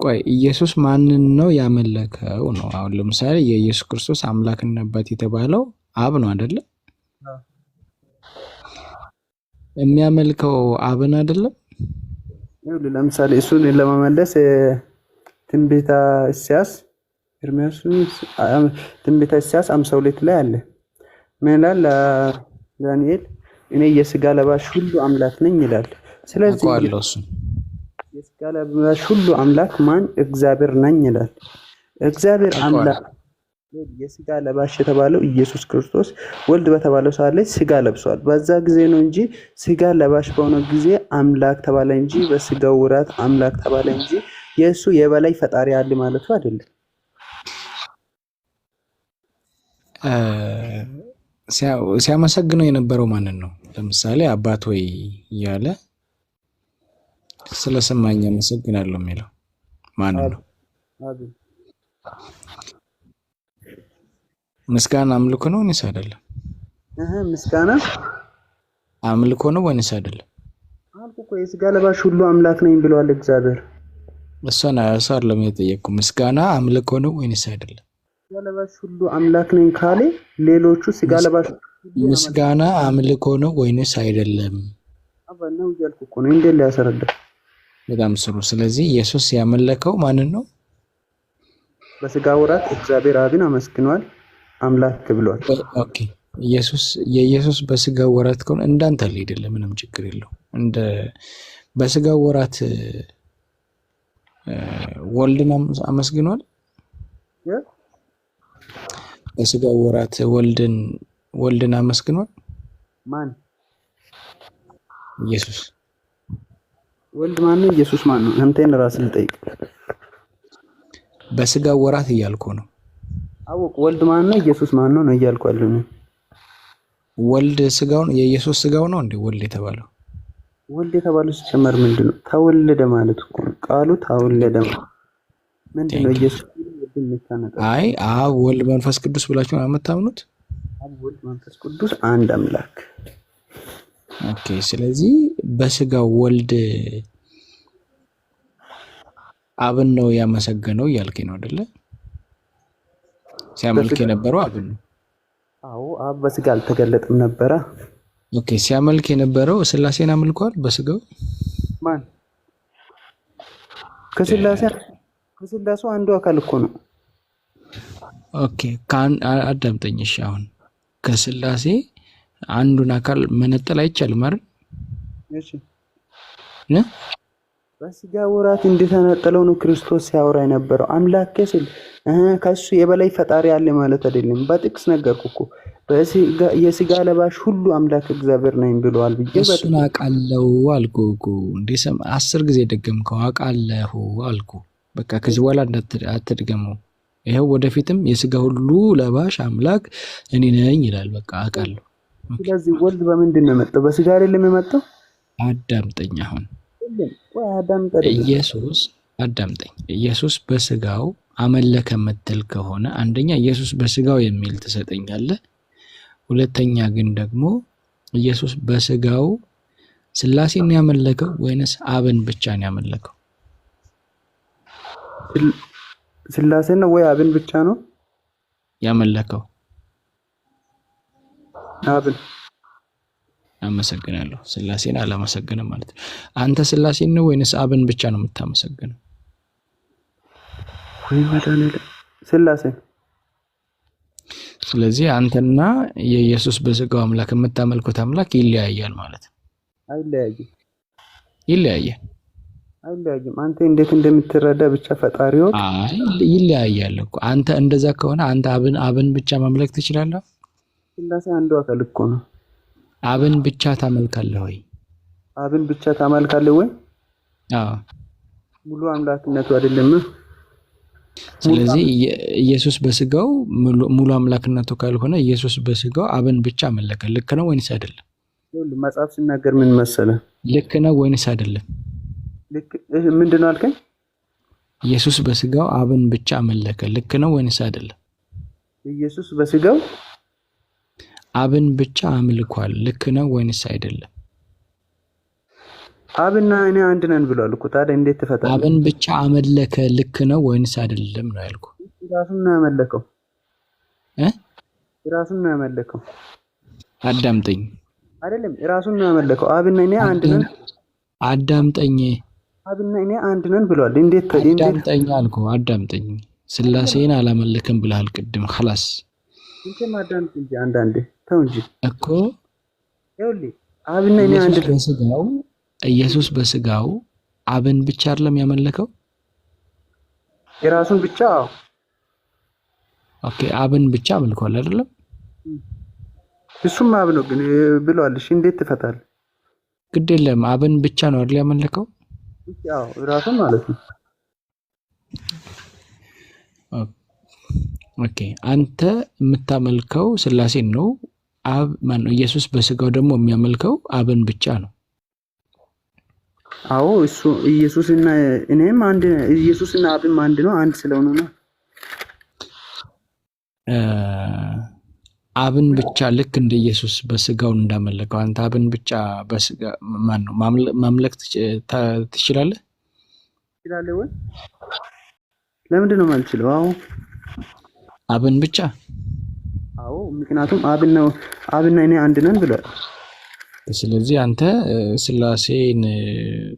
ቆይ ኢየሱስ ማንን ነው ያመለከው ነው? አሁን ለምሳሌ የኢየሱስ ክርስቶስ አምላክነት የተባለው አብ ነው አይደለ? የሚያመልከው አብን አይደለም? ለምሳሌ እሱን ለመመለስ ትንቢተ ኢሳይያስ ኤርምያስ ትንቢተ ኢሳይያስ 52 ላይ አለ። ምን ይላል? ዳንኤል እኔ የሥጋ ለባሽ ሁሉ አምላክ ነኝ ይላል። ስለዚህ የሥጋ ለባሽ ሁሉ አምላክ ማን? እግዚአብሔር ነኝ ይላል። እግዚአብሔር አምላክ የሥጋ ለባሽ የተባለው ኢየሱስ ክርስቶስ ወልድ በተባለው ሰዓት ላይ ሥጋ ለብሷል። በዛ ጊዜ ነው እንጂ ሥጋ ለባሽ በሆነ ጊዜ አምላክ ተባለ እንጂ በሥጋው ወራት አምላክ ተባለ እንጂ የእሱ የበላይ ፈጣሪ አለ ማለቱ አይደለም። ሲያመሰግነው የነበረው ማንን ነው? ለምሳሌ አባት ወይ እያለ ስለሰማኝ አመሰግናለሁ የሚለው ማንን ነው? ምስጋና አምልኮ ነው ወይስ አይደለም? ምስጋና አምልኮ ነው ወይስ አይደለም? አልኩ እኮ የሥጋ ለባሽ ሁሉ አምላክ ነኝ ብሏል እግዚአብሔር። እሷን አይደለም የጠየቅኩ። ምስጋና አምልኮ ነው ወይስ አይደለም? ሥጋ ለባሽ ሁሉ አምላክ ነኝ ካለ ሌሎቹ ሥጋ ለባሽ ምስጋና አምልኮ ነው ወይስ አይደለም? አባናው እያልኩ እኮ ነው። እንዴት ሊያስረዳ? በጣም ስሩ። ስለዚህ ኢየሱስ ያመለከው ማንን ነው? በሥጋ ወራት እግዚአብሔር አብን አመስግኗል፣ አምላክ ብሏል። ኦኬ የኢየሱስ በሥጋ ወራት ከሆነ እንዳንተ አይደለም፣ ምንም ችግር የለው። እንደ በሥጋ ወራት ወልድን አመስግኗል። በሥጋ ወራት ወልድን አመስግኗል። ማን? ኢየሱስ። ወልድ ማን ነው? ኢየሱስ ማን ነው? አንተን ራስህ ልጠይቅ። በሥጋ ወራት እያልኩ ነው። አወቅ። ወልድ ማን ነው? ኢየሱስ ማን ነው ነው እያልኩ ያለው። ወልድ ሥጋው ነው። የኢየሱስ ሥጋው ነው እንዴ ወልድ የተባለው? ወልድ የተባለው ሲጨመር ምንድነው? ተወለደ ማለት እኮ ቃሉ ተወለደ ምንድነው? ኢየሱስ አይ አብ ወልድ መንፈስ ቅዱስ ብላችሁ ነው የምታምኑት? አብ ወልድ መንፈስ ቅዱስ አንድ አምላክ። ኦኬ። ስለዚህ በሥጋው ወልድ አብን ነው ያመሰገነው እያልከኝ ነው አይደለ? ሲያመልክ የነበረው አብን ነው። አዎ አብ በሥጋ አልተገለጠም ነበረ። ኦኬ። ሲያመልክ የነበረው ሥላሴን አምልኳል በሥጋው። ማን? ከሥላሴው አንዱ አካል እኮ ነው። ኦኬ። አዳምጠኝ እሺ። አሁን ከሥላሴ አንዱን አካል መነጠል አይቻልም አይደል? እሺ። በሥጋ ወራት እንደተነጠለው ነው ክርስቶስ ሲያወራ የነበረው። አምላክ ሲል ከሱ የበላይ ፈጣሪ አለ ማለት አይደለም። በጥቅስ ነገርኩ እኮ የሥጋ ለባሽ ሁሉ አምላክ እግዚአብሔር ነኝ ብለዋል ብዬ እሱን አውቃለሁ አልኩ እኮ። እንዴ 10 ጊዜ ደገምከው። አውቃለሁ አልኩ። በቃ ከዚህ በኋላ አትድገመው። ይሄው ወደፊትም የሥጋ ሁሉ ለባሽ አምላክ እኔ ነኝ ይላል። በቃ አውቃለሁ። ስለዚህ ወልድ በምንድን ነው የመጣው? በሥጋ አይደለም የመጣው። አዳምጠኝ። አሁን ኢየሱስ በሥጋው አመለከ የምትል ከሆነ አንደኛ ኢየሱስ በሥጋው የሚል ትሰጠኛለህ። ሁለተኛ ግን ደግሞ ኢየሱስ በሥጋው ሥላሴን ያመለከው ወይንስ አብን ብቻ ነው ያመለከው? ሥላሴን ነው ወይ አብን ብቻ ነው ያመለከው? አብን። አመሰግናለሁ። ሥላሴን አላመሰግንም ማለት ነው። አንተ ሥላሴን ነው ወይንስ አብን ብቻ ነው የምታመሰግነው? ወይ መድኃኒዓለም ሥላሴን። ስለዚህ አንተና የኢየሱስ በሥጋው አምላክ የምታመልኩት አምላክ ይለያያል ማለት ነው። አይለያይም። ይለያያል። አንተ እንዴት እንደምትረዳ ብቻ ፈጣሪው። አይ ይለያያል እኮ። አንተ እንደዛ ከሆነ አንተ አብን ብቻ ማምለክ ትችላለህ? ሥላሴ አንዱ አካል እኮ ነው። አብን ብቻ ታመልካለህ ወይ? አብን ብቻ ታመልካለህ ወይ? አዎ። ሙሉ አምላክነቱ አይደለም። ስለዚህ ኢየሱስ በሥጋው ሙሉ አምላክነቱ ካልሆነ ኢየሱስ በሥጋው አብን ብቻ አመለከ። ልክ ነው ወይንስ አይደለም? መጽሐፍ ሲናገር ምን መሰለህ? ልክ ነው ወይንስ አይደለም? ልክ ምንድነው አልከኝ? ኢየሱስ በሥጋው አብን ብቻ አመለከ። ልክ ነው ወይንስ አይደለም? ኢየሱስ በሥጋው አብን ብቻ አምልኳል። ልክ ነው ወይንስ አይደለም? አብና እኔ አንድ ነን ብሏል እኮ። ታዲያ እንዴት ትፈታለህ? አብን ብቻ አመለከ ልክ ነው ወይንስ አይደለም ነው ያልኩ። ራሱን ነው ያመለከው እ ራሱን ነው ያመለከው። አዳምጠኝ። አይደለም ራሱን ነው ያመለከው። አብና እኔ አንድ ነን። አዳምጠኝ። አብና እኔ አንድ ነን ብሏል። እንዴት አዳምጠኝ አልኩ። አዳምጠኝ። ስላሴን አላመለክም ብለሃል ቅድም። خلاص እንትን አዳምጥ እንጂ አንዳንዴ ተው እንጂ እኮ ይኸውልህ አብና እኔ አንድ በስጋው ኢየሱስ በስጋው አብን ብቻ አይደለም ያመለከው የራሱን ብቻ። ኦኬ አብን ብቻ አመልኳል አይደለም። እሱም አብ ነው ግን ብሏል። እሺ እንዴት ትፈታለህ? ግድ የለም አብን ብቻ ነው አይደል ያመለከው? ያው ራሱን ማለት ነው። ኦኬ አንተ የምታመልከው ስላሴን ነው። አብ ማን ነው? ኢየሱስ በስጋው ደግሞ የሚያመልከው አብን ብቻ ነው። አዎ እሱ ኢየሱስና እኔም አንድ ኢየሱስና አብም አንድ ነው። አንድ ስለሆነ ነው አብን ብቻ ልክ እንደ ኢየሱስ በስጋው እንዳመለከው አንተ አብን ብቻ በስጋ ማን ነው ማምለክ ትችላለህ? ትችላለህ ወይ? ለምንድን ነው የማልችለው? አዎ አብን ብቻ። አዎ ምክንያቱም አብና እኔ አንድ ነን ብሏል። ስለዚህ አንተ ስላሴን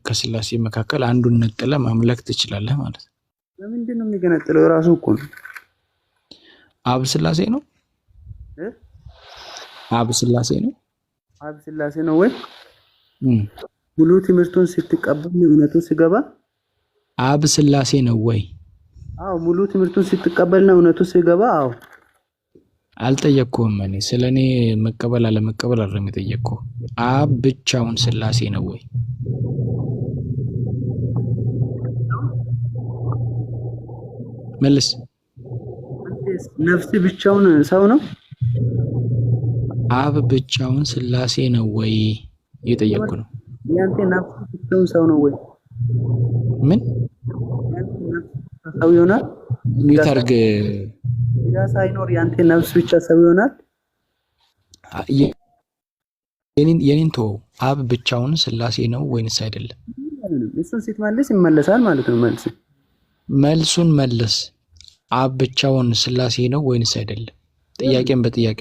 ከስላሴ መካከል አንዱን ነጥለህ ማምለክ ትችላለህ ማለት ነው። ለምንድን ነው የሚገነጥለው? ራሱ እኮ ነው። አብ ስላሴ ነው። አብ ስላሴ ነው። አብ ስላሴ ነው ወይ? ሙሉ ትምህርቱን ስትቀበል እውነቱን ሲገባ አብ ስላሴ ነው ወይ? አዎ ሙሉ ትምህርቱን ስትቀበልና እውነቱን ሲገባ። አዎ አልጠየቅኩህም። እኔ ስለኔ መቀበል አለመቀበል አይደለም የጠየቅኩህ። አብ ብቻውን ስላሴ ነው ወይ? መልስ። ነፍስ ብቻውን ሰው ነው? አብ ብቻውን ስላሴ ነው ወይ የጠየቅኩ ነው። ያንተ ነፍስ ብቻውን ሰው ነው ወይ? ምን ሰው ይሆናል? ሚታርግ ያ ሳይኖር ያንተ ነፍስ ብቻ ሰው ይሆናል? የኔን ተወው። አብ ብቻውን ስላሴ ነው ወይንስ አይደለም? እሱን ስትመልስ ይመለሳል ማለት ነው። መልሱን መልስ። አብ ብቻውን ስላሴ ነው ወይንስ አይደለም? ጥያቄን በጥያቄ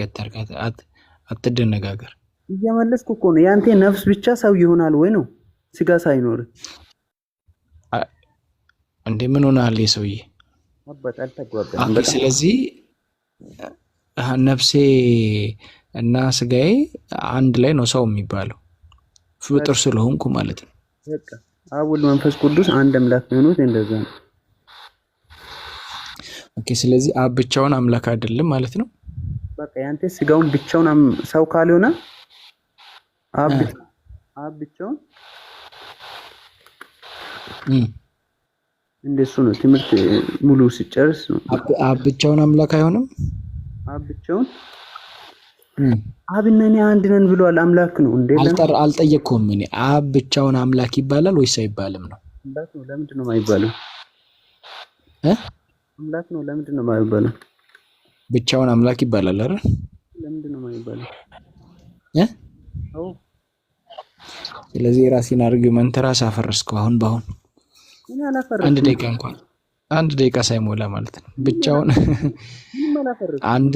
አትደነጋገር። እየመለስኩ እኮ ነው። ያንተ ነፍስ ብቻ ሰው ይሆናል ወይ ነው? ስጋ ሳይኖር እንዴ? ምን ሆናል የሰውዬ? ስለዚህ ነፍሴ እና ስጋዬ አንድ ላይ ነው ሰው የሚባለው ፍጡር ስለሆንኩ ማለት ነው። በቃ አብ ወልድ መንፈስ ቅዱስ አንድ አምላክ ነው። እንደዛ ነው። ኦኬ ስለዚህ አብ ብቻውን አምላክ አይደለም ማለት ነው። በቃ ያንተ ስጋውን ብቻውን ሰው ካልሆነ አብ ብቻውን እንደሱ ነው። ትምህርት ሙሉ ሲጨርስ ነው አብ ብቻውን አምላክ አይሆንም። አብ ብቻውን አብና እኔ አንድ ነን ብሏል። አምላክ ነው እንዴ? አልጠየቅኩም እኔ። አብ ብቻውን አምላክ ይባላል ወይስ አይባልም ነው? አምላክ ነው። ለምንድን ነው የማይባለው? አምላክ ነው። ለምንድን ነው የማይባለው? ብቻውን አምላክ ይባላል አይደል? ለምንድን ነው የማይባለው? ስለዚህ የራሴን አርጊውመንት ራስ አፈረስከው። አሁን በአሁን አንድ ደቂቃ ሳይሞላ ማለት ነው። ብቻውን አንድ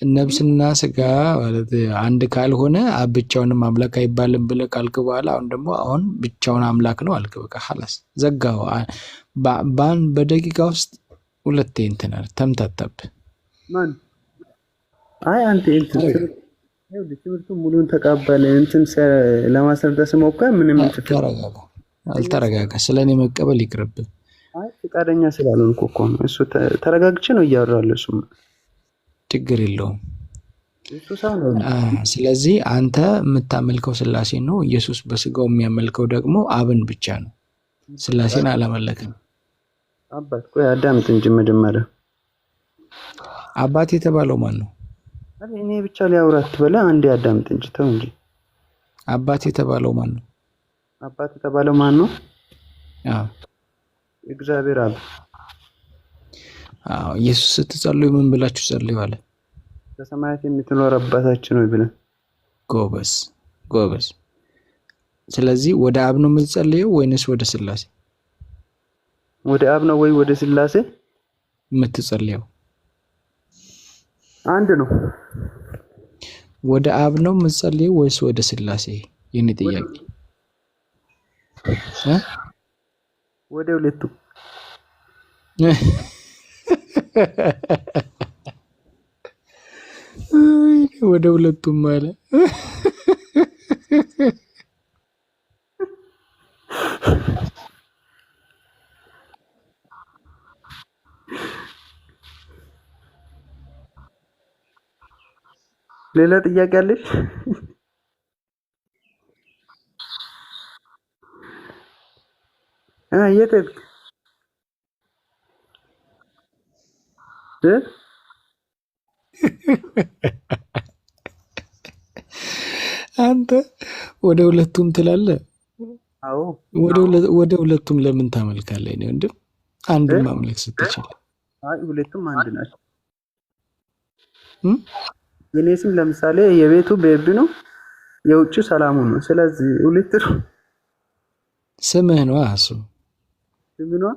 ነፍስና ስጋ ማለት አንድ ካልሆነ አብ ብቻውንም አምላክ አይባልም ብለህ ካልክ በኋላ አሁን ብቻውን አምላክ ነው አልክ። በቃ خلاص ዘጋው። በደቂቃ ውስጥ ሁለቴ እንትን ተምታታብህ። ማን? አይ አንተ ትምህርቱ ሙሉን ተቀበለ እንትን ለማስረዳት ስሞክር ምንም አልተረጋጋ። ስለኔ መቀበል ይቅርብህ። አይ ፍቃደኛ ስላልሆንኩ እኮ ነው። እሱ ተረጋግቼ ነው እያወራለሁ። እሱ ችግር የለውም። ስለዚህ አንተ የምታመልከው ስላሴ ነው። ኢየሱስ በስጋው የሚያመልከው ደግሞ አብን ብቻ ነው። ስላሴን አላመለክም። አባት ቆይ አዳምጥ እንጂ መጀመሪያ አባት የተባለው ማን ነው? እኔ ብቻ ሊያወራት በላ አንዴ አዳምጥ እንጂ ተው እንጂ። አባት የተባለው ማን ነው? አባት የተባለው ማን ነው? እግዚአብሔር አብ። ኢየሱስ ስትጸልዩ ምን ብላችሁ ጸልዩ አለ? በሰማያት የምትኖር አባታችን ሆይ ብለን። ጎበዝ። ስለዚህ ወደ አብ ነው የምትጸልየው ወይንስ ወደ ስላሴ? ወደ አብ ነው ወይ ወደ ስላሴ የምትጸልየው? አንድ ነው። ወደ አብ ነው የምትጸልየው ወይስ ወደ ስላሴ? የኔ ጥያቄ ወደ ሁለቱ ወደ ሁለቱም ማለት ሌላ ጥያቄ አለሽ? የት ሄድክ? አንተ ወደ ሁለቱም ትላለህ? አዎ። ወደ ሁለቱም ለምን ታመልካለህ? እኔ ወንድም አንዱን ማምለክ ስትችል። አይ ሁለቱም አንድ ናቸው። የኔ ስም ለምሳሌ የቤቱ ቤቢ ነው፣ የውጭ ሰላሙ ነው። ስለዚህ ሁለት ነው። ስምህ ነው እሱ። ስምህ ነው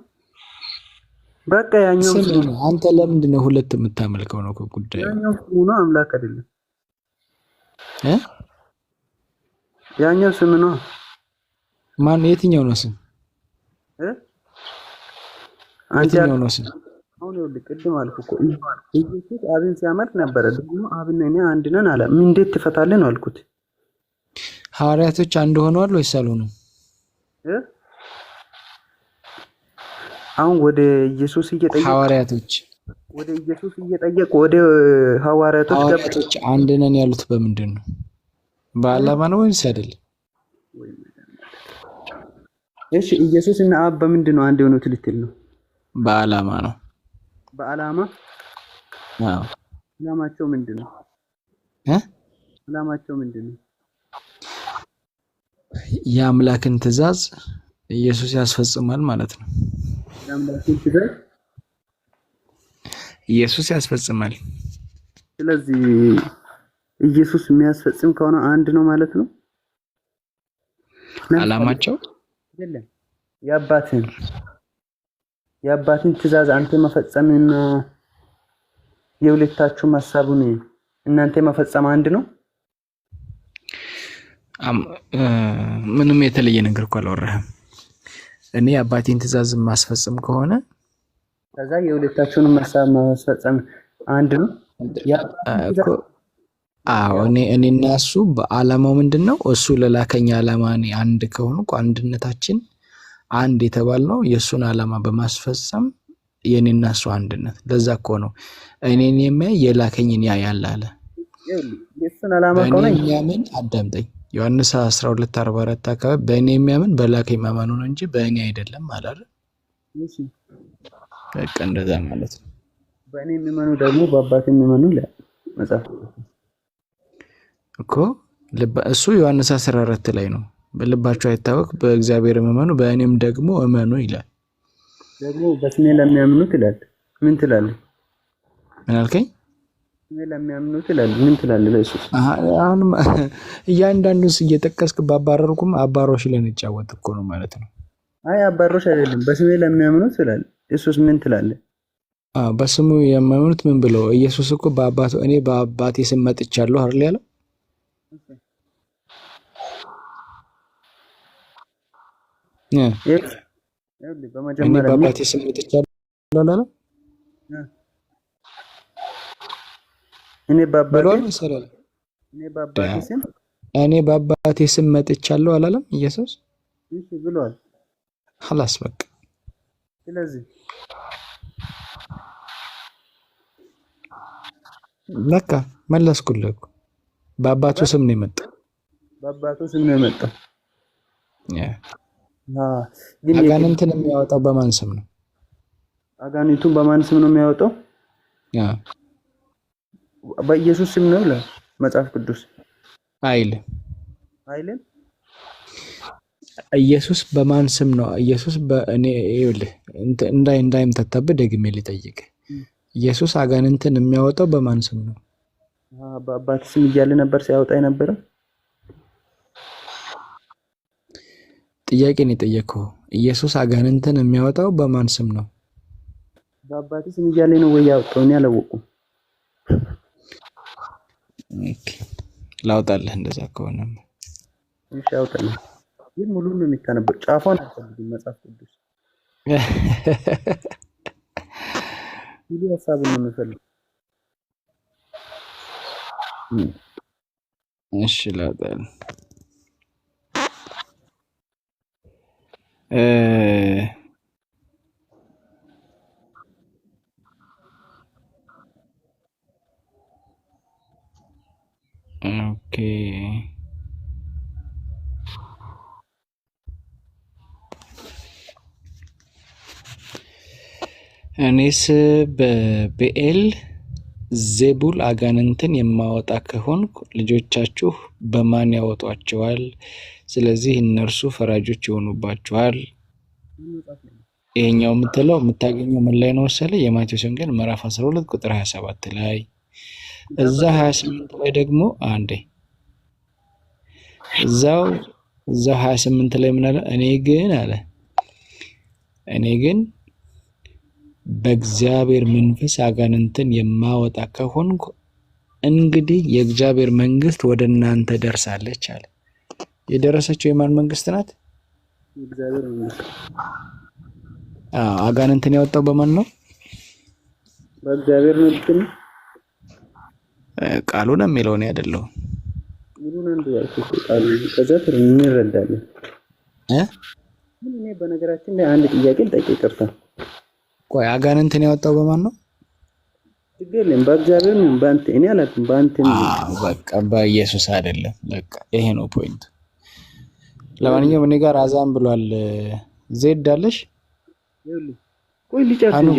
በቃ ያኛው ስምህ ነው። አንተ ለምንድን ነው ሁለት የምታመልከው ነው ጉዳዩ? ያኛው ስሙ ነው፣ አምላክ አይደለም። ያኛው ስም ነው። ማን? የትኛው ነው ስም? የትኛው ነው ስም? አሁን ይኸውልህ ቅድም አልኩ እኮ ኢየሱስ አብን ሲያመልክ ነበረ። ደግሞ አብና እኔ አንድ ነን አለ። ምን እንዴት ትፈታለህ ነው አልኩት። ሐዋርያቶች አንድ ሆነዋል ወይስ አልሆኑም? አሁን ወደ ኢየሱስ እየጠየቁ ሐዋርያቶች ወደ ኢየሱስ እየጠየቁ ወደ ሐዋርያቶች አንድ ነን ያሉት በምንድን ነው? በዓላማ ነው ወይስ አይደለም? እሺ ኢየሱስ እና አብ በምንድን ነው አንድ የሆኑት ልትል ነው? በዓላማ ነው። በዓላማ? አዎ። ዓላማቸው ምንድን ነው? ዓላማቸው ምንድን ነው? የአምላክን ትእዛዝ ኢየሱስ ያስፈጽማል ማለት ነው። የአምላክን ትእዛዝ ኢየሱስ ያስፈጽማል። ስለዚህ ኢየሱስ የሚያስፈጽም ከሆነ አንድ ነው ማለት ነው። ዓላማቸው አይደለም የአባትን ትእዛዝ አንተ መፈጸምና የሁለታችሁ ሐሳቡን እናንተ መፈጸም አንድ ነው። ምንም የተለየ ነገር እኮ አላወራህም። እኔ የአባቴን ትእዛዝ ማስፈጸም ከሆነ ከዛ የሁለታችሁንም ሐሳብ ማስፈጸም አንድ ነው እኮ። አዎ እኔና እሱ በዓላማው ምንድን ነው? እሱ ለላከኝ ዓላማ እኔ አንድ ከሆኑ አንድነታችን አንድ የተባልነው የእሱን ዓላማ በማስፈጸም የኔና እሱ አንድነት። ለዛ እኮ ነው እኔን የሚያይ የላከኝን ያያል አለ። የእሱን ዓላማ ከሆነ እሺ በቃ እንደዛ ማለት ነው። በእኔ የሚመኑ ደግሞ በአባቴ የሚመኑ ይላል መጽሐፍ እኮ። እሱ ዮሐንስ 14 ላይ ነው። በልባቸው አይታወቅ በእግዚአብሔር እመኑ በእኔም ደግሞ እመኑ ይላል። ደግሞ በስሜ ለሚያምኑት ይላል። ምን ትላለህ? ምን አልከኝ? በስሜ ለሚያምኑት ይላል። ምን ትላለህ? ለኢየሱስ አሁንም እያንዳንዱን እየጠቀስክ ባባረርኩም አባሮሽ ለንጫወት እኮ ነው ማለት ነው። አይ አባሮሽ አይደለም። በስሜ ለሚያምኑት ይላል። ኢየሱስ ምን ትላለህ? በስሙ የሚያምኑት ምን ብለው? ኢየሱስ እኮ በአባቱ እኔ በአባቴ ስም መጥቻለሁ አይደል ያለው? እኔ በአባቴ ስም መጥቻለሁ አላለም? እኔ በአባቴ ስም መጥቻለሁ አላለም ኢየሱስ? እሺ ብሏል። خلاص በቃ ስለዚህ በቃ መለስኩልህ እኮ በአባቱ ስም ነው የመጣው። በአባቱ ስም ነው የመጣው። ግን አጋንንትን የሚያወጣው በማን ስም ነው? አጋንንቱን በማን ስም ነው የሚያወጣው? በኢየሱስ ስም ነው ይላል መጽሐፍ ቅዱስ። አይልም። ኢየሱስ በማን ስም ነው? ኢየሱስ በእኔ ይኸውልህ እንዳይምታታብህ ደግሜ ልጠይቅ። ኢየሱስ አጋንንትን የሚያወጣው በማን ስም ነው? በአባት ስም እያለ ነበር ሲያወጣ የነበረው። ጥያቄ ነው የጠየቀው። ኢየሱስ አጋንንትን የሚያወጣው በማን ስም ነው? በአባቴ ስም እያለ ነው ወይ ያወጣው? እኔ አላወኩም። ኦኬ ላውጣልህ እንደዛ ከሆነ። እሺ አውጣልህ። ግን ሙሉ ነው የሚታነበው። ጫፏን አልፈልግም። መጽሐፍ ቅዱስ ሙሉ ሐሳቡን ነው የምፈልገው። እሺ ላውጣልህ። ኦኬ እኔስ በብኤል ዜቡል አጋንንትን የማወጣ ከሆንኩ ልጆቻችሁ በማን ያወጧቸዋል? ስለዚህ እነርሱ ፈራጆች ይሆኑባችኋል። ይሄኛው የምትለው የምታገኘው ምን ላይ ነው መሰለህ? የማቴዎስ ወንጌል ምዕራፍ 12 ቁጥር 27 ላይ እዛ 28 ላይ ደግሞ እዛው 28 ላይ ምን አለ? እኔ ግን በእግዚአብሔር መንፈስ አጋንንትን የማወጣ ከሆንኩ እንግዲህ የእግዚአብሔር መንግስት ወደ እናንተ ደርሳለች አለ። የደረሰችው የማን መንግስት ናት? የእግዚአብሔር መንግስት። አጋንንትን ያወጣው በማን ነው? በእግዚአብሔር መንግስት። ቃሉ ነው የሚለው ነው አይደለም? ሙሉን አንዱ ያልኩት ቃሉ ከዛ እንረዳለን። እኔ በነገራችን ላይ አንድ ጥያቄ ልጠይቅ ይቅርታ። ቆይ አጋንንትን ያወጣው በማን ነው? ትግልም በእግዚአብሔር ነው በአንተ እኔ አላውቅም። በአንተ በቃ በኢየሱስ አይደለም። በቃ ይሄ ነው ፖይንት። ለማንኛውም እኔ ጋር አዛን ብሏል። ዜድ አለሽ? ቆይ ሊጨርስ እንጂ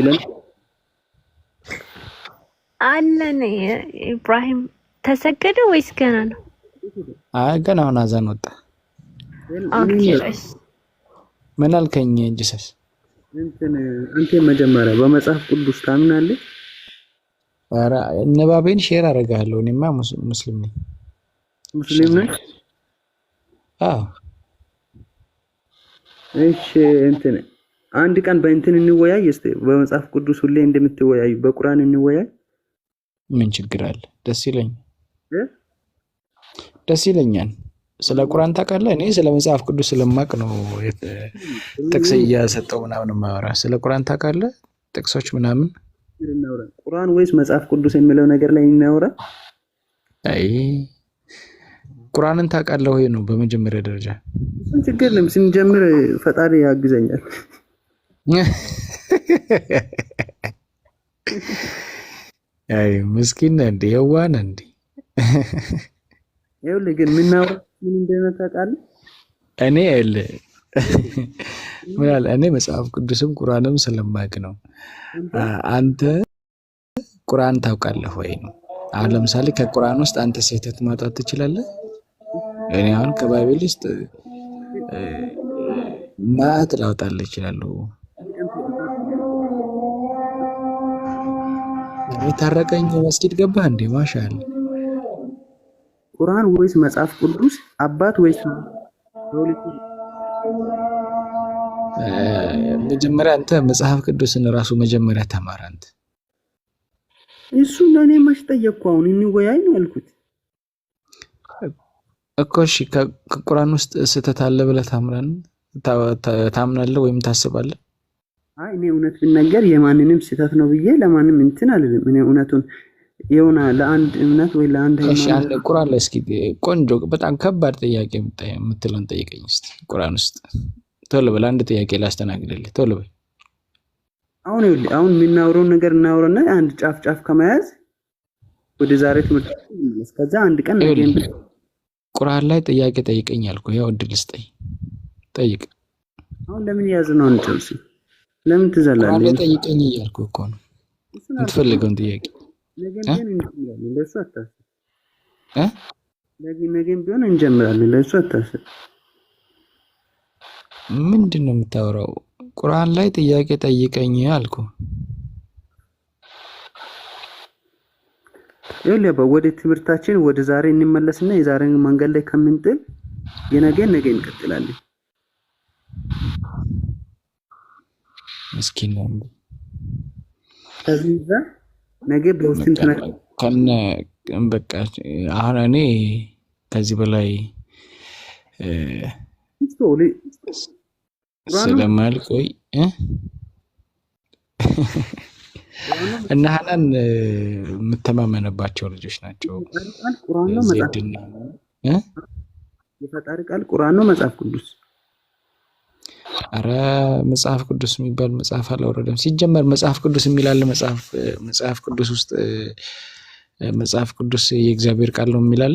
አለን። ኢብራሂም ተሰገደ ወይስ ገና ነው? ገና አሁን አዛን ወጣ። ኦኬ ምን አልከኝ? ጂሰስ አንተ መጀመሪያ በመጽሐፍ ቅዱስ ታምናለህ? ኧረ ንባቤን ሼር አደርጋለሁ። እኔማ ሙስሊም ነኝ። ሙስሊም ነኝ? አዎ። እሺ አንድ ቀን በእንትን እንወያይ እስቲ። በመጽሐፍ ቅዱስ ሁሌ እንደምትወያዩ በቁርአን እንወያይ። ምን ችግር አለ? ደስ ይለኛል። ስለ ቁርአን ታውቃለህ? እኔ ስለ መጽሐፍ ቅዱስ ስለማቅ ነው ጥቅስ እያሰጠው ምናምን ማወራ። ስለ ቁርአን ታውቃለህ? ጥቅሶች ምናምን ቁርአን ወይስ መጽሐፍ ቅዱስ የሚለው ነገር ላይ እናወራ። አይ ቁርአንን ታውቃለህ ወይ ነው በመጀመሪያ ደረጃ። ችግር የለም ስንጀምር ፈጣሪ ያግዘኛል። አይ ምስኪን እንደ የዋን እንደ ይኸውልህ ግን ምናወራ ምን እንደሆነ ታውቃለህ? እኔ መጽሐፍ ቅዱስም ቁርአንም ስለማቅ ነው። አንተ ቁርአን ታውቃለህ ወይ ነው። አሁን ለምሳሌ ከቁርአን ውስጥ አንተ ስህተት ማውጣት ትችላለህ? እኔ አሁን ከባይብል ውስጥ ማት ላውጣልህ እችላለሁ። ታረቀኝ መስጊድ ገባህ እንዴ? ማሻአላ። ቁርአን ወይስ መጽሐፍ ቅዱስ? አባት ወይስ መጀመሪያ አንተ መጽሐፍ ቅዱስን ራሱ መጀመሪያ ተማር አንተ። እሱ ለኔ ማሽ ጠየቅኩ። አሁን እንወያይ ነው ያልኩት እኮ። እሺ ከቁርአን ውስጥ ስህተት አለ ብለህ ታምናለህ ወይም ታስባለህ? አይ እኔ እውነት ብናገር የማንንም ስህተት ነው ብዬ ለማንም እንትን አልልም። እኔ እውነቱን የሆነ ለአንድ እምነት ወይ ለአንድ እሺ አንድ ቁርአን ላይ እስኪ ቆንጆ በጣም ከባድ ጥያቄ የምትለውን ጠይቀኝ እስቲ። ቁርአን ውስጥ ቶሎ በል አንድ ጥያቄ ላስተናግድልህ። ቶሎ በል። አሁን የምናወራውን ነገር እናወራና አንድ ጫፍ ከመያዝ ወደ ዛሬ ትምህርት እስከዛ አንድ ቀን ነገም ቁርአን ላይ ጥያቄ ጠይቀኝ አልኩ። ያው እድል ስጠኝ ጠይቅ። አሁን ለምን ያዝ ነው አንጨርስ? ለምን ትዘላለህ? ቁርአን ላይ ጠይቀኝ እያልኩ እኮ ነው። የምትፈልገውን ጥያቄ ለሱ አታስብ። ነገም ቢሆን እንጀምራለን። ለሱ አታስብ። ምንድን ነው የምታወራው? ቁርአን ላይ ጥያቄ ጠይቀኝ አልኩ። ይኸውልህ ወደ ትምህርታችን ወደ ዛሬ እንመለስና የዛሬን መንገድ ላይ ከምንጥል ነገ እንቀጥላለን። ምስኪን ነው። ከዚህ ነገ በውስጥን ከነ በቃ አሁን እኔ ከዚህ በላይ ስለማልቆይ እና ሀናን የምተማመንባቸው ልጆች ናቸው። የፈጣሪ ቃል ቁርአን ነው መጽሐፍ ቅዱስ? አረ መጽሐፍ ቅዱስ የሚባል መጽሐፍ አላወረደም። ሲጀመር መጽሐፍ ቅዱስ የሚላል መጽሐፍ ቅዱስ ውስጥ መጽሐፍ ቅዱስ የእግዚአብሔር ቃል ነው የሚላል።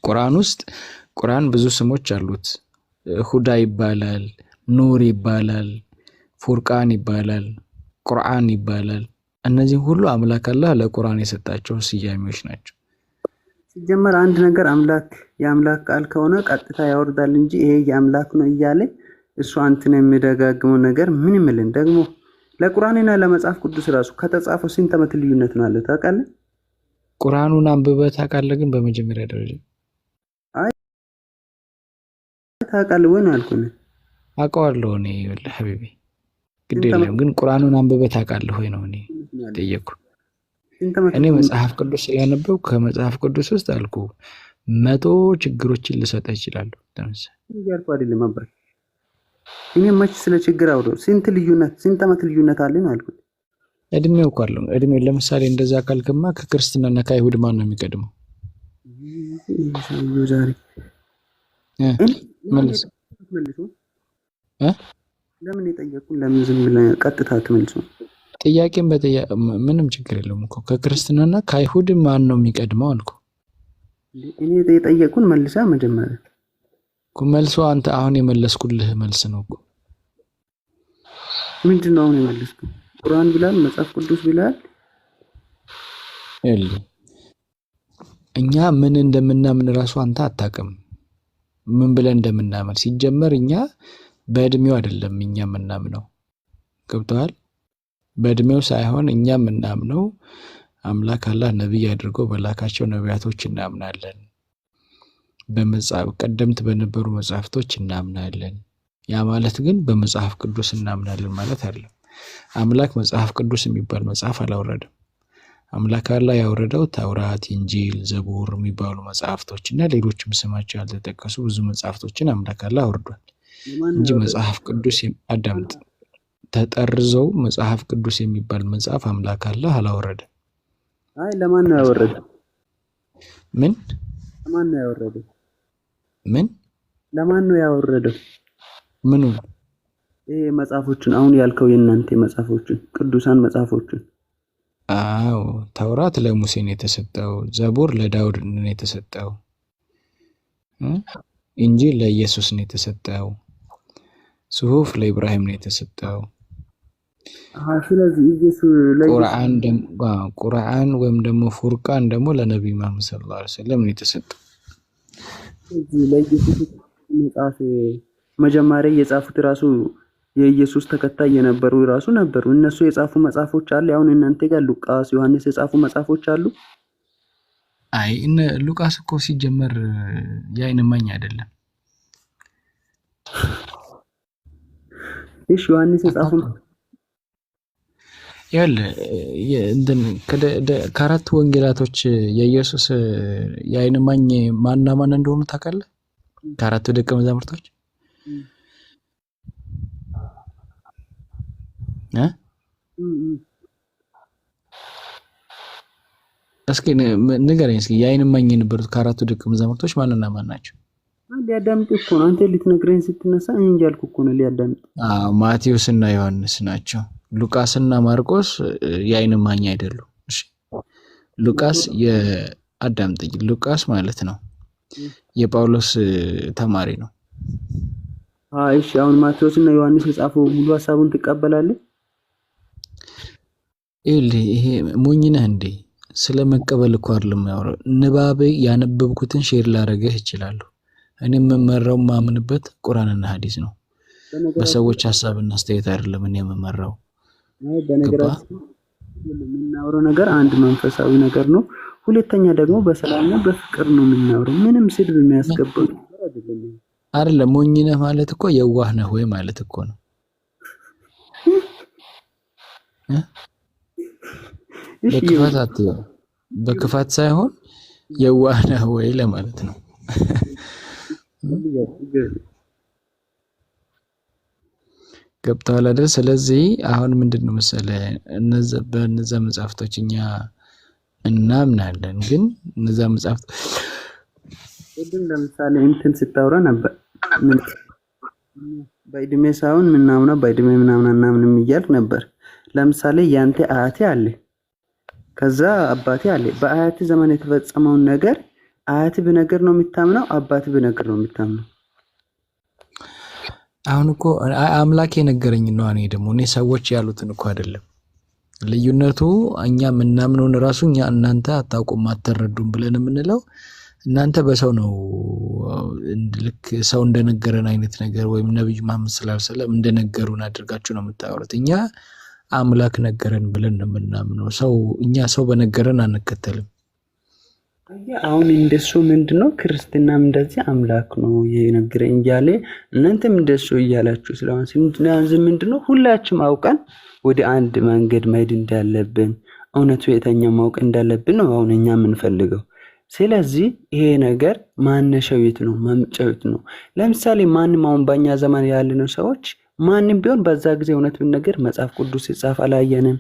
ቁርአን ውስጥ ቁርአን ብዙ ስሞች አሉት። ሁዳ ይባላል፣ ኑር ይባላል፣ ፉርቃን ይባላል፣ ቁርአን ይባላል። እነዚህ ሁሉ አምላክ አላህ ለቁርአን የሰጣቸው ስያሜዎች ናቸው። ሲጀመር አንድ ነገር አምላክ የአምላክ ቃል ከሆነ ቀጥታ ያወርዳል እንጂ ይሄ የአምላክ ነው እያለ እሱ አንተን የሚደጋግመው ነገር ምን ይምልን? ደግሞ ለቁርአንና ለመጽሐፍ ቅዱስ ራሱ ከተጻፈው ስንት ዓመት ልዩነት ነው አለ ታውቃለህ? ቁርአኑን አንብበህ ታውቃለህ? ግን በመጀመሪያ ደረጃ አይ ታውቃለህ ወይ ነው ያልኩህ? አውቀዋለሁ እኔ ወላሂ ሐቢቢ ግድ የለም። ግን ቁርአኑን አንብበህ ታውቃለህ ወይ ነው እኔ ጠየቅኩ። እኔ መጽሐፍ ቅዱስ ስላነበብኩ ከመጽሐፍ ቅዱስ ውስጥ አልኩ 100 ችግሮችን ልሰጥህ እችላለሁ። ተመሳሳይ ያልኩ አይደለም አባይ። እኔ መች ስለ ችግር አውሮ ስንት ዓመት ልዩነት አለ ነው ያልኩት። እድሜው እኮ አለው። እድሜው ለምሳሌ እንደዛ ካልክማ ከክርስትናና ከአይሁድ ማን ነው የሚቀድመው? ዛሬ መልስ ለምን የጠየቁን? ለምን ዝም ብለህ ቀጥታ ትመልሱ? ጥያቄም ምንም ችግር የለውም እኮ ከክርስትናና ከአይሁድ ማን ነው የሚቀድመው አልኩ። እኔ የጠየቁን መልሳ መጀመሪያ እኮ መልሶ አንተ አሁን የመለስኩልህ መልስ ነው እኮ። ምንድነው አሁን የመለስኩት? ቁርአን ብላል፣ መጽሐፍ ቅዱስ ብላል። እኛ ምን እንደምናምን ራሱ አንተ አታውቅም። ምን ብለን እንደምናምን ሲጀመር እኛ በእድሜው አይደለም እኛ የምናምነው። ገብቶሃል? በእድሜው ሳይሆን እኛ የምናምነው አምላክ አላህ ነብይ አድርጎ በላካቸው ነቢያቶች እናምናለን። ቀደምት በነበሩ መጽሐፍቶች እናምናለን። ያ ማለት ግን በመጽሐፍ ቅዱስ እናምናለን ማለት አይደለም። አምላክ መጽሐፍ ቅዱስ የሚባል መጽሐፍ አላወረደም። አምላክ አላህ ያወረደው ተውራት፣ ኢንጂል፣ ዘቡር የሚባሉ መጽሐፍቶች እና ሌሎችም ስማቸው ያልተጠቀሱ ብዙ መጽሐፍቶችን አምላክ አላህ አውርዷል እንጂ መጽሐፍ ቅዱስ አዳምጥ ተጠርዘው መጽሐፍ ቅዱስ የሚባል መጽሐፍ አምላክ አላህ አላወረደም። አይ ለማን ነው ያወረደው? ምን ለማን ነው ያወረደው? ምን ለማን ነው ያወረደው? ምኑ? ይሄ መጽሐፎችን አሁን ያልከው የእናንተ መጽሐፎችን ቅዱሳን መጽሐፎችን። አዎ ተውራት ለሙሴ ነው የተሰጠው፣ ዘቡር ለዳውድ ነው የተሰጠው፣ ኢንጂል ለኢየሱስ ነው የተሰጠው፣ ጽሁፍ ለኢብራሂም ነው የተሰጠው። ስለዚህ ቁርአን ወይም ደግሞ ፉርቃን ደግሞ ለነብዩ መሐመድ ሰለላሁ ዐለይሂ ወሰለም ነው የተሰጠው። ለኢየሱስ መጽሐፍ መጀመሪያ የጻፉት ራሱ የኢየሱስ ተከታይ የነበሩ ራሱ ነበሩ። እነሱ የጻፉ መጽሐፎች አሉ። አሁን እናንተ ጋር ሉቃስ፣ ዮሐንስ የጻፉ መጽሐፎች አሉ። አይ ሉቃስ እኮ ሲጀመር የዓይን እማኝ አይደለም። እሺ ዮሐንስ የጻፉ ከአራት ወንጌላቶች የኢየሱስ የዓይን እማኝ ማንና ማን እንደሆኑ ታውቃለህ? ከአራቱ ደቀ መዛሙርቶች እስኪ ንገረኝ። እስኪ የዓይን እማኝ የነበሩት ከአራቱ ደቀ መዛሙርቶች ማንና ማን ናቸው? ሊያዳምጥ እኮ ነው። አንተ ልትነግረኝ ስትነሳ እንጂ አልኩ እኮ ነው ሊያዳምጥ። ማቴዎስ እና ዮሐንስ ናቸው። ሉቃስ እና ማርቆስ የዓይን እማኝ አይደሉም። እሺ ሉቃስ የአዳምጠኝ። ሉቃስ ማለት ነው የጳውሎስ ተማሪ ነው። እሺ አሁን ማቴዎስ እና ዮሐንስ የጻፈው ሙሉ ሐሳቡን ትቀበላለህ? ይሄ ሞኝ ነህ እንዴ? ስለመቀበል እኮ አይደለም ያወራው። ንባቤ ያነበብኩትን ሼር ላደርግህ እችላለሁ። እኔ የምመራው ማምንበት ቁርአንና ሐዲስ ነው። በሰዎች ሐሳብና አስተያየት አይደለም እኔ የምመራው። በነገራችን የምናወራው ነገር አንድ መንፈሳዊ ነገር ነው። ሁለተኛ ደግሞ በሰላምና በፍቅር ነው የምናወራው። ምንም ስድብ የሚያስገባው ነገር አይደለም። አይደለም ሞኝ ነህ ማለት እኮ የዋህ ነህ ወይ ማለት እኮ ነው። በክፋት አትየው፣ በክፋት ሳይሆን የዋህ ነህ ወይ ለማለት ነው። ገብተዋል አይደል? ስለዚህ አሁን ምንድነው መሰለህ በእነዛ መጽሐፍቶች እኛ እናምናለን፣ ግን እነዛ መጽሐፍት ለምሳሌ እንትን ስታወራ ነበር በእድሜ ሳይሆን ምናምነው በእድሜ ምናምንም እያልክ ነበር። ለምሳሌ ያንተ አያቴ አለ፣ ከዛ አባቴ አለ። በአያቴ ዘመን የተፈጸመውን ነገር አያቴ ብነገር ነው የምታምነው? አባቴ ብነገር ነው የምታምነው? አሁን እኮ አምላክ የነገረኝ ነው። እኔ ደግሞ እኔ ሰዎች ያሉትን እኮ አይደለም። ልዩነቱ እኛ ምናምነውን ራሱ እኛ እናንተ አታውቁም አትረዱም ብለን የምንለው እናንተ በሰው ነው። ልክ ሰው እንደነገረን አይነት ነገር ወይም ነብዩ መሐመድ ሰለላሁ ዐለይሂ ወሰለም እንደነገሩን አድርጋችሁ ነው የምታወሩት። እኛ አምላክ ነገረን ብለን ነው የምናምነው። እኛ ሰው በነገረን አንከተልም። አሁን እንደሱ ምንድነው ክርስትናም እንደዚህ አምላክ ነው የነገረኝ እያለ እናንተም እንደሱ እያላችሁ ስለሆነ ምንድነው ሁላችንም አውቀን ወደ አንድ መንገድ መሄድ እንዳለብን እውነቱ የተኛው ማወቅ እንዳለብን ነው አሁን እኛ የምንፈልገው። ስለዚህ ይሄ ነገር ማነሻው የት ነው? መምጫው የት ነው? ለምሳሌ ማንም አሁን በእኛ ዘመን ያለነው ሰዎች ማንም ቢሆን በዛ ጊዜ እውነቱን ነገር መጽሐፍ ቅዱስ ሲጻፍ አላየንም፣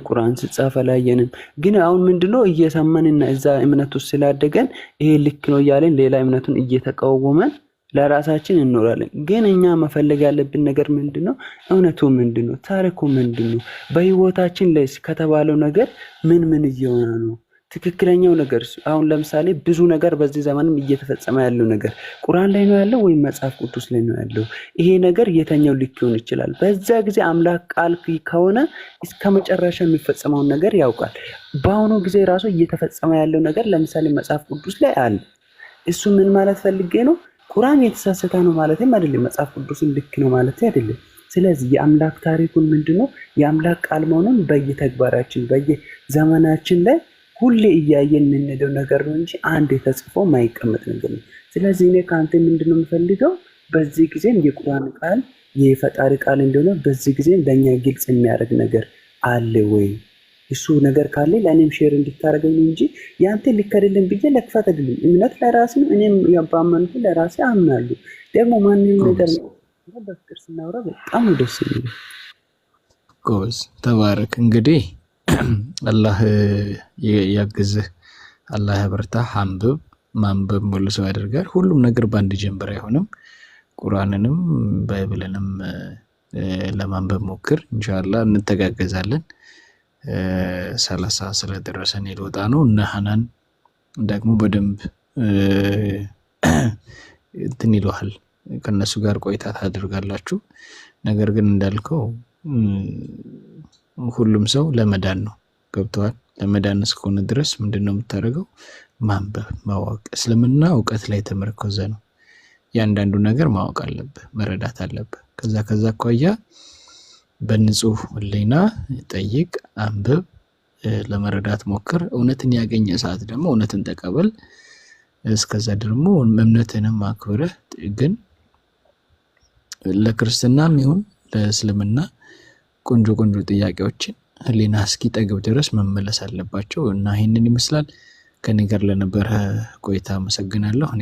ቁርአን ሲጻፍ አላየንም። ግን አሁን ምንድነው እየሰማንና እዛ እምነት ውስጥ ስላደገን ይሄ ልክ ነው እያለን ሌላ እምነቱን እየተቃወመን ለራሳችን እንኖራለን። ግን እኛ መፈለግ ያለብን ነገር ምንድነው? እውነቱ ምንድነው? ታሪኩ ምንድነው? በህይወታችን ላይ ከተባለው ነገር ምን እየሆነ ነው? ትክክለኛው ነገር አሁን ለምሳሌ ብዙ ነገር በዚህ ዘመንም እየተፈጸመ ያለው ነገር ቁርአን ላይ ነው ያለው ወይ መጽሐፍ ቅዱስ ላይ ነው ያለው? ይሄ ነገር የተኛው ልክ ይሆን ይችላል። በዛ ጊዜ አምላክ ቃል ከሆነ እስከ መጨረሻ የሚፈጸመውን ነገር ያውቃል። በአሁኑ ጊዜ ራሱ እየተፈጸመ ያለው ነገር ለምሳሌ መጽሐፍ ቅዱስ ላይ አለ። እሱ ምን ማለት ፈልጌ ነው? ቁርአን የተሳሳተ ነው ማለትም አይደለም፣ መጽሐፍ ቅዱስን ልክ ነው ማለት አይደለም። ስለዚህ የአምላክ ታሪኩን ምንድነው የአምላክ ቃል መሆኑን በየተግባራችን በየዘመናችን ላይ ሁሌ እያየን የምንሄደው ነገር ነው እንጂ አንድ ተጽፎ ማይቀመጥ ነገር ነው። ስለዚህ እኔ ከአንተ ምንድነው የምፈልገው? በዚህ ጊዜም የቁርአን ቃል የፈጣሪ ቃል እንደሆነ በዚህ ጊዜም ለኛ ግልጽ የሚያደርግ ነገር አለ ወይ? እሱ ነገር ካለ ለእኔም ሼር እንድታደርገኝ እንጂ ያንተ ልክ አይደለም ብዬ ለክፋት አይደለም። እምነት ለራሴ ነው። እኔም ያባመንኩ ለራሴ አምናለሁ። ደግሞ ማንንም ነገር በፍቅር ስናወራ በጣም ደስ ይላል። ጎበዝ ተባረክ። እንግዲህ አላህ ያግዝህ፣ አላህ ያበርታህ። ማንበብ ሙሉ ሰው ያደርጋል። ሁሉም ነገር በአንድ ጀንበር አይሆንም። ቁርአንንም ባይብልንም ለማንበብ ሞክር። ኢንሻአላህ እንተጋገዛለን። 30 ስለደረሰን ልወጣ ነው እና ሐናን ደግሞ በደንብ እንትን ይለዋል። ከነሱ ጋር ቆይታ ታደርጋላችሁ። ነገር ግን እንዳልከው ሁሉም ሰው ለመዳን ነው። ገብተዋል። ለመዳን እስከሆነ ድረስ ምንድነው የምታደርገው? ማንበብ፣ ማወቅ። እስልምና እውቀት ላይ የተመረኮዘ ነው። ያንዳንዱ ነገር ማወቅ አለብህ፣ መረዳት አለብህ። ከዛ አኳያ በንጹህ ህሊና ጠይቅ፣ አንብብ፣ ለመረዳት ሞክር። እውነትን ያገኘ ሰዓት ደግሞ እውነትን ተቀበል። እስከዛ ደግሞ እምነትንም አክብረህ ግን ለክርስትናም ይሁን ለእስልምና ቆንጆ ጥያቄዎችን ህሊና እስኪጠግብ ድረስ መመለስ አለባቸው እና ይሄንን ይመስላል። ከኔ ጋር ለነበረ ቆይታ አመሰግናለሁ።